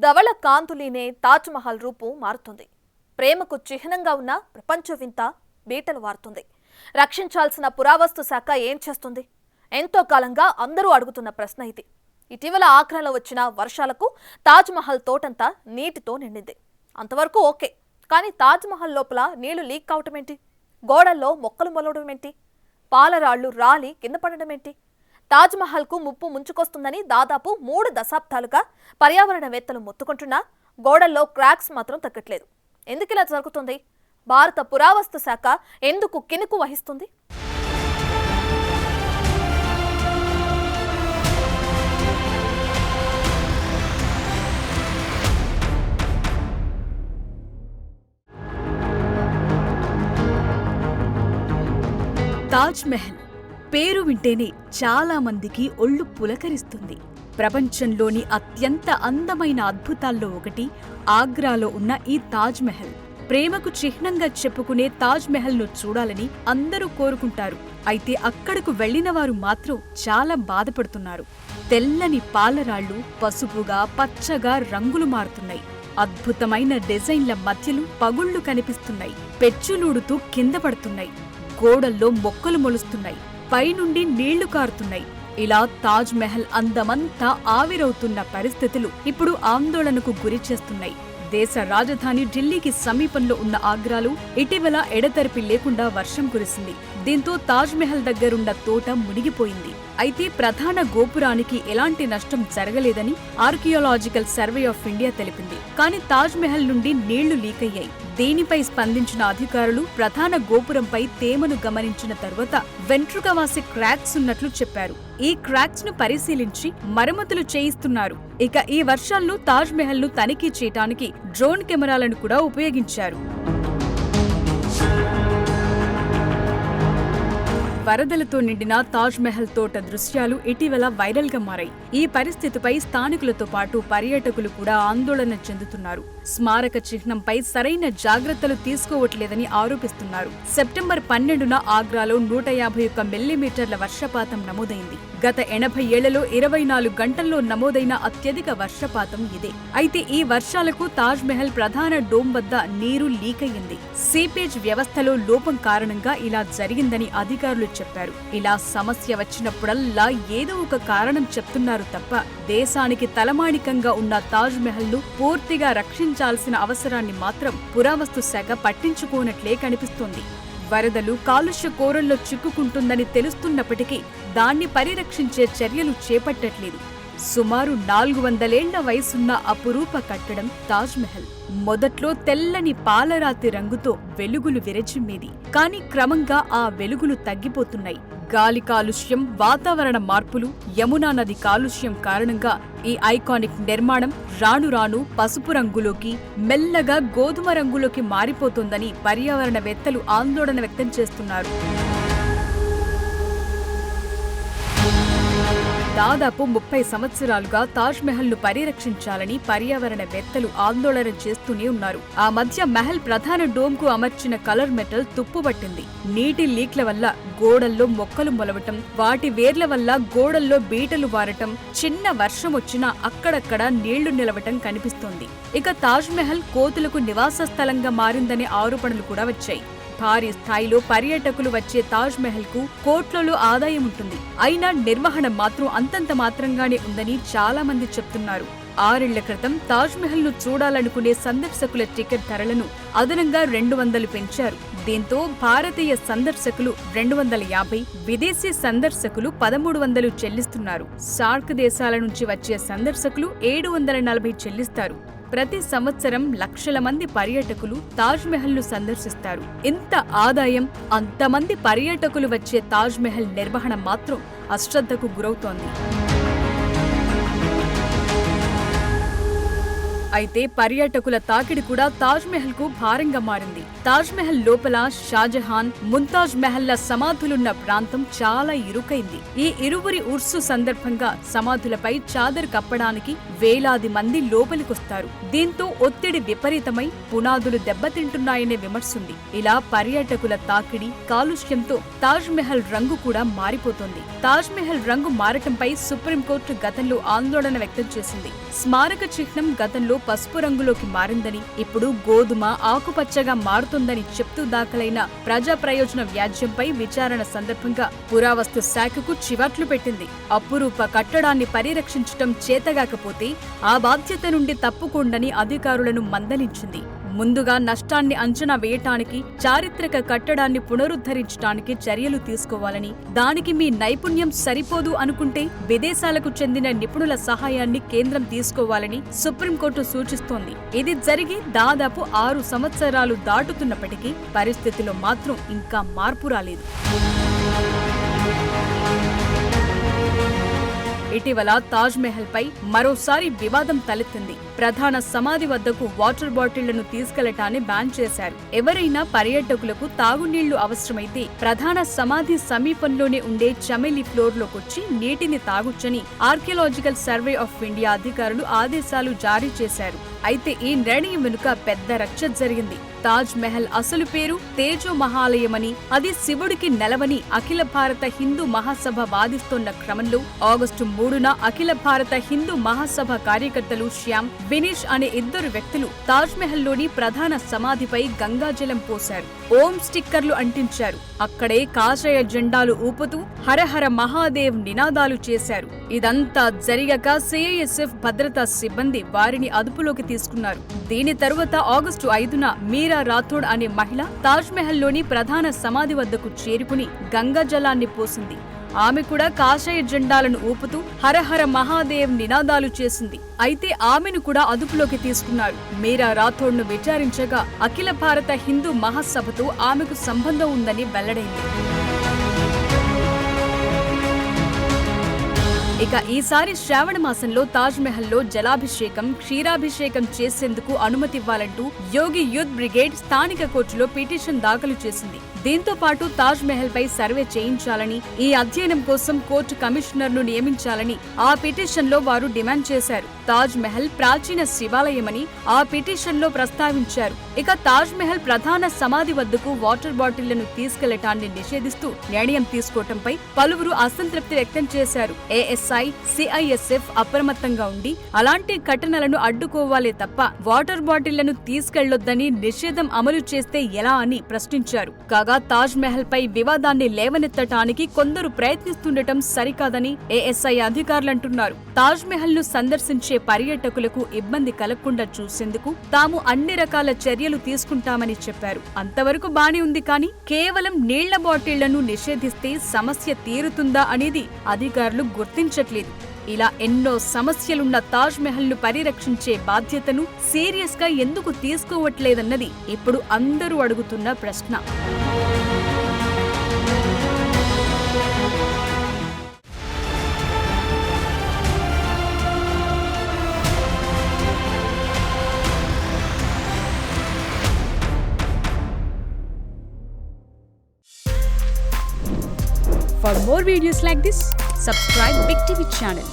ధవళ కాంతులీనే తాజ్ మహల్ రూపు మారుతుంది. ప్రేమకు చిహ్నంగా ఉన్న ప్రపంచ వింత బీటలు వారుతుంది. రక్షించాల్సిన పురావస్తు శాఖ ఏం చేస్తుంది? ఎంతో కాలంగా అందరూ అడుగుతున్న ప్రశ్న ఇది. ఇటీవల ఆగ్రాలో వచ్చిన వర్షాలకు తాజ్ మహల్ తోటంతా నీటితో నిండింది. అంతవరకు ఓకే, కానీ తాజ్ మహల్ లోపల నీళ్లు లీక్ కావటం ఏంటి? గోడల్లో మొక్కలు మొలవడం ఏంటి? పాలరాళ్లు రాలి కింద పడడం ఏంటి? తాజ్ మహల్కు ముప్పు ముంచుకొస్తుందని దాదాపు 3 దశాబ్దాలుగా పర్యావరణవేత్తలు మొత్తుకుంటున్నా గోడల్లో క్రాక్స్ మాత్రం తగ్గట్లేదు. ఎందుకిలా జరుగుతుంది? భారత పురావస్తు శాఖ ఎందుకు కినుకు వహిస్తుంది? తాజ్ మహల్ పేరు వింటేనే చాలా మందికి ఒళ్ళు పులకరిస్తుంది. ప్రపంచంలోని అత్యంత అందమైన అద్భుతాల్లో ఒకటి ఆగ్రాలో ఉన్న ఈ తాజ్ మహల్. ప్రేమకు చిహ్నంగా చెప్పుకునే తాజ్ మహల్ ను చూడాలని అందరూ కోరుకుంటారు. అయితే అక్కడకు వెళ్లిన వారు మాత్రం చాలా బాధపడుతున్నారు. తెల్లని పాలరాళ్లు పసుపుగా పచ్చగా రంగులు మారుతున్నాయి. అద్భుతమైన డిజైన్ల మధ్యలో పగుళ్లు కనిపిస్తున్నాయి. పెచ్చులూడుతూ కింద పడుతున్నాయి. గోడల్లో మొక్కలు మొలుస్తున్నాయి. పైనుండి నీళ్లు కారుతున్నాయి. ఇలా తాజ్ మహల్ అందమంతా ఆవిరవుతున్న పరిస్థితులు ఇప్పుడు ఆందోళనకు గురి చేస్తున్నాయి. దేశ రాజధాని ఢిల్లీకి సమీపంలో ఉన్న ఆగ్రాలో ఇటీవల ఎడతెరిపి లేకుండా వర్షం కురిసింది. దీంతో తాజ్ మహల్ దగ్గరున్న తోట మునిగిపోయింది. అయితే ప్రధాన గోపురానికి ఎలాంటి నష్టం జరగలేదని ఆర్కియాలజికల్ సర్వే ఆఫ్ ఇండియా తెలిపింది. కానీ తాజ్ మహల్ నుండి నీళ్లు లీక్ అయ్యాయి. దీనిపై స్పందించిన అధికారులు ప్రధాన గోపురంపై తేమను గమనించిన తరువాత వెంట్రుకవాసి క్రాక్స్ ఉన్నట్లు చెప్పారు. ఈ క్రాక్స్ ను పరిశీలించి మరమ్మతులు చేయిస్తున్నారు. ఇక ఈ వర్షాల్లో తాజ్ మహల్ ను తనిఖీ చేయడానికి డ్రోన్ కెమెరాలను కూడా ఉపయోగించారు. వరదలతో నిండిన తాజ్ మహల్ తోట దృశ్యాలు ఇటీవల వైరల్ గా మారాయి. ఈ పరిస్థితిపై స్థానికులతో పాటు పర్యాటకులు కూడా ఆందోళన చెందుతున్నారు. స్మారక చిహ్నంపై సరైన జాగ్రత్తలు తీసుకోవట్లేదని ఆరోపిస్తున్నారు. సెప్టెంబర్ 12న ఆగ్రాలో 151 మిల్లీమీటర్ల వర్షపాతం నమోదైంది. గత 80 ఏళ్లలో 24 గంటల్లో నమోదైన అత్యధిక వర్షపాతం ఇదే. అయితే ఈ వర్షాలకు తాజ్ మహల్ ప్రధాన డోమ్ వద్ద నీరు లీక్ అయ్యింది. సీపేజ్ వ్యవస్థలో లోపం కారణంగా ఇలా జరిగిందని అధికారులు చెప్పారు. ఇలా సమస్య వచ్చినప్పుడల్లా ఏదో ఒక కారణం చెప్తున్నారు తప్ప దేశానికి తలమానికంగా ఉన్న తాజ్ మహల్ ను పూర్తిగా రక్షించాల్సిన అవసరాన్ని మాత్రం పురావస్తు శాఖ పట్టించుకోనట్లే కనిపిస్తోంది. వరదలు కాలుష్య కోరల్లో చిక్కుకుంటుందని తెలుస్తున్నప్పటికీ దాన్ని పరిరక్షించే చర్యలు చేపట్టట్లేదు. సుమారు 400 ఏళ్ల వయసున్న అపురూప కట్టడం తాజ్ మహల్. మొదట్లో తెల్లని పాలరాతి రంగుతో వెలుగులు విరజిమ్మేది. కానీ క్రమంగా ఆ వెలుగులు తగ్గిపోతున్నాయి. గాలి కాలుష్యం, వాతావరణ మార్పులు, యమునా నది కాలుష్యం కారణంగా ఈ ఐకానిక్ నిర్మాణం రాను రాను పసుపు రంగులోకి, మెల్లగా గోధుమ రంగులోకి మారిపోతోందని పర్యావరణవేత్తలు ఆందోళన వ్యక్తం చేస్తున్నారు. దాదాపు 30 సంవత్సరాలుగా తాజ్ మహల్ ను పరిరక్షించాలని పర్యావరణవేత్తలు ఆందోళన చేస్తూనే ఉన్నారు. ఆ మధ్య మహల్ ప్రధాన డోమ్ కు అమర్చిన కలర్ మెటల్ తుప్పుపట్టింది. నీటి లీక్ల వల్ల గోడల్లో మొక్కలు మొలవటం, వాటి వేర్ల వల్ల గోడల్లో బీటలు వారటం, చిన్న వర్షం వచ్చినా అక్కడక్కడ నీళ్లు నిలవటం కనిపిస్తోంది. ఇక తాజ్ మహల్ కోతులకు నివాస స్థలంగా మారిందనే ఆరోపణలు కూడా వచ్చాయి. భారీ స్థాయిలో పర్యాటకులు వచ్చే తాజ్ మహల్ కు కోట్లలో ఆదాయం ఉంటుంది. అయినా నిర్వహణ మాత్రం అంతంత మాత్రంగానే ఉందని చాలా మంది చెప్తున్నారు. 6 ఏళ్ల క్రితం తాజ్ మహల్ ను చూడాలనుకునే సందర్శకుల టికెట్ ధరలను అదనంగా 200 పెంచారు. దీంతో భారతీయ సందర్శకులు 250, విదేశీ సందర్శకులు 1300 చెల్లిస్తున్నారు. సార్క్ దేశాల నుంచి వచ్చే సందర్శకులు 740 చెల్లిస్తారు. ప్రతి సంవత్సరం లక్షల మంది పర్యాటకులు తాజ్ మహల్ ను సందర్శిస్తారు. ఇంత ఆదాయం, అంతమంది పర్యాటకులు వచ్చే తాజ్ మహల్ నిర్వహణ మాత్రం అశ్రద్ధకు గురవుతోంది. అయితే పర్యాటకుల తాకిడి కూడా తాజ్ మహల్ కు భారంగా మారింది. తాజ్ మహల్ లోపల షాజహాన్, ముంతాజ్ మహల్ల సమాధులున్న ప్రాంతం చాలా ఇరుకైంది. ఈ ఇరువురి ఉర్సు సందర్భంగా సమాధులపై చాదర్ కప్పడానికి వేలాది మంది లోపలికొస్తారు. దీంతో ఒత్తిడి విపరీతమై పునాదులు దెబ్బతింటున్నాయనే విమర్శుంది. ఇలా పర్యాటకుల తాకిడి, కాలుష్యంతో తాజ్ మహల్ రంగు కూడా మారిపోతోంది. తాజ్ మహల్ రంగు మారటంపై సుప్రీంకోర్టు గతంలో ఆందోళన వ్యక్తం చేసింది. స్మారక చిహ్నం గతంలో పసుపు రంగులోకి మారిందని, ఇప్పుడు గోధుమ, ఆకుపచ్చగా మారుతుందని చెప్తూ దాఖలైన ప్రజా ప్రయోజన వ్యాజ్యంపై విచారణ సందర్భంగా పురావస్తు శాఖకు చివాట్లు పెట్టింది. అపురూప కట్టడాన్ని పరిరక్షించటం చేతగాకపోతే ఆ బాధ్యత నుండి తప్పుకోండని అధికారులను మందలించింది. ముందుగా నష్టాన్ని అంచనా వేయటానికి, చారిత్రక కట్టడాన్ని పునరుద్ధరించడానికి చర్యలు తీసుకోవాలని, దానికి మీ నైపుణ్యం సరిపోదు అనుకుంటే విదేశాలకు చెందిన నిపుణుల సహాయాన్ని కేంద్రం తీసుకోవాలని సుప్రీంకోర్టు సూచిస్తోంది. ఇది జరిగి దాదాపు 6 సంవత్సరాలు దాటుతున్నప్పటికీ పరిస్థితిలో మాత్రం ఇంకా మార్పు రాలేదు. ఇటీవల తాజ్ మహల్ పై మరోసారి వివాదం తలెత్తింది. ప్రధాన సమాధి వద్దకు వాటర్ బాటిళ్లను తీసుకెళ్లటాన్ని బ్యాన్ చేశారు. ఎవరైనా పర్యాటకులకు తాగునీళ్లు అవసరమైతే ప్రధాన సమాధి సమీపంలోనే ఉండే చమేలి ఫ్లోర్ లోకొచ్చి నీటిని తాగొచ్చని ఆర్కియాలజికల్ సర్వే ఆఫ్ ఇండియా అధికారులు ఆదేశాలు జారీ చేశారు. అయితే ఈ నిర్ణయం వెనుక పెద్ద రచ్చ జరిగింది. తాజ్ మహల్ అసలు పేరు తేజో మహాలయమని, అది శివుడికి నెలవని అఖిల భారత హిందూ మహాసభ వాదిస్తోన్న క్రమంలో ఆగస్టు 3న అఖిల భారత హిందూ మహాసభ కార్యకర్తలు శ్యామ్, వినీష్ అనే 2 వ్యక్తులు తాజ్ మహల్ లోని ప్రధాన సమాధిపై గంగాజలం పోశారు. ఓం స్టిక్కర్లు అంటించారు. అక్కడే కాషాయ జెండాలు ఊపుతూ హరహర మహాదేవ్ నినాదాలు చేశారు. ఇదంతా జరిగాక సిఐఎస్ఎఫ్ భద్రతా సిబ్బంది వారిని అదుపులోకి తీసుకున్నారు. దీని తరువాత ఆగస్టు 5న మీరా రాథోడ్ అనే మహిళ తాజ్ మహల్ లోని ప్రధాన సమాధి వద్దకు చేరుకుని గంగా జలాన్ని పోసింది. ఆమె కూడా కాషాయ జెండాలను ఊపుతూ హరహర మహాదేవ్ నినాదాలు చేసింది. అయితే ఆమెను కూడా అదుపులోకి తీసుకున్నారు. మీరా రాథోడ్ ను విచారించగా అఖిల భారత హిందూ మహాసభతో ఆమెకు సంబంధం ఉందని వెల్లడైంది. ఇక ఈసారి శ్రావణ మాసంలో తాజ్ మహల్లో జలాభిషేకం, క్షీరాభిషేకం చేసేందుకు అనుమతివ్వాలంటూ యోగి యూత్ బ్రిగేడ్ స్థానిక కోర్టులో పిటిషన్ దాఖలు చేసింది. దీంతో పాటు తాజ్ మహల్ పై సర్వే చేయించాలని, ఈ అధ్యయనం కోసం కోర్టు కమిషనర్ను నియమించాలని ఆ పిటిషన్ లో వారు డిమాండ్ చేశారు. తాజ్ మహల్ ప్రాచీన శివాలయమని ఆ పిటిషన్ లో ప్రస్తావించారు. ఇక తాజ్ మహల్ ప్రధాన సమాధి వద్దకు వాటర్ బాటిళ్లను తీసుకెళ్లటాన్ని నిషేధిస్తూ నిర్ణయం తీసుకోవటంపై పలువురు అసంతృప్తి వ్యక్తం చేశారు. ఏఎస్ఐ, సిఐఎస్ఎఫ్ అప్రమత్తంగా ఉండి అలాంటి ఘటనలను అడ్డుకోవాలే తప్ప వాటర్ బాటిళ్లను తీసుకెళ్లొద్దని నిషేధం అమలు చేస్తే ఎలా అని ప్రశ్నించారు. కాగా తాజ్ మహల్ పై వివాదాన్ని లేవనెత్తటానికి కొందరు ప్రయత్నిస్తుండటం సరికాదని ఏఎస్ఐ అధికారులంటున్నారు. తాజ్ మహల్ ను సందర్శించే పర్యాటకులకు ఇబ్బంది కలగకుండా చూసేందుకు తాము అన్ని రకాల చర్యలు తీసుకుంటామని చెప్పారు. అంతవరకు బానే ఉంది, కానీ కేవలం నీళ్ల బాటిళ్లను నిషేధిస్తే సమస్య తీరుతుందా అనేది అధికారులు గుర్తించట్లేదు. ఇలా ఎన్నో సమస్యలున్న తాజ్ మహల్ ను పరిరక్షించే బాధ్యతను సీరియస్ గా ఎందుకు తీసుకోవట్లేదన్నది ఇప్పుడు అందరూ అడుగుతున్న ప్రశ్న. For more videos like this, subscribe Big TV channel.